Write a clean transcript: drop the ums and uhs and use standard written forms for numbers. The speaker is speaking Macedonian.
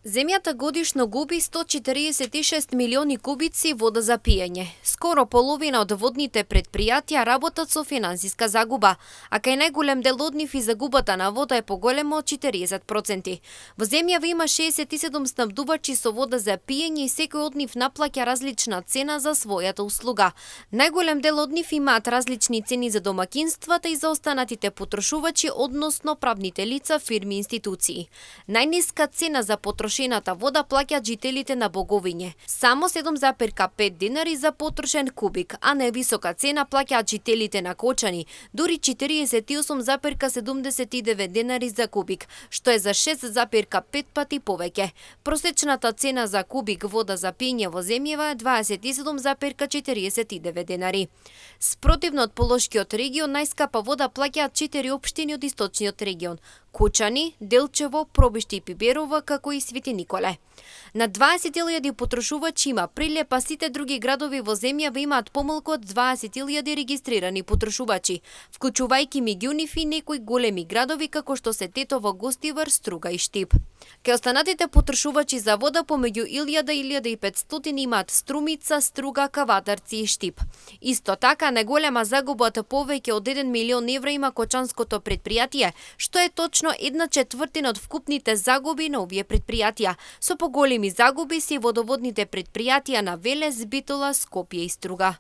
Земјата годишно губи 146 милиони кубици вода за пиење. Скоро половина од водните предпријатија работат со финансиска загуба, а кај најголем дел од нив и загубата на вода е поголема од 40%. Во земјава има 67 снабдувачи со вода за пиење и секој од нив наплаќа различна цена за својата услуга. Најголем дел од нив имаат различни цени за домакинствата и за останатите потрошувачи, односно правните лица, фирми и институции. Најниска цена за потрошената вода плаќаат жителите на Боговиње. Само 7,5 динари за потрошен кубик, а највисока цена плаќаат жителите на Кочани, дури 48,79 динари за кубик, што е за 6,5 пати повеќе. Просечната цена за кубик вода за пиење во земјава е 27,49 динари. Спротивно од Полошкиот регион, најскапа вода плаќаат 4 општини од источниот регион: Кучани, Делчево, Пробиште и Пиберова, како и Свети Николе. На 20.000 потрошувачи има Прилеп, а сите други градови во земјава имаат помалку од 20.000 регистрирани потрошувачи, вклучувајќи меѓу нив и некои големи градови како што се Тетово, Гостивар, Струга и Штип. Кај останатите потрошувачи за вода помеѓу 1000 и 1500 имаат Струмица, Струга, Кавадарци и Штип. Исто така, најголема загуба од повеќе од 1 милион евра има Кочанското предпријатие, што е точно 1/4 од вкупните загуби на овие предпријатија. Со поголеми загуби се водоводните предпријатија на Велес, Битола, Скопје и Струга.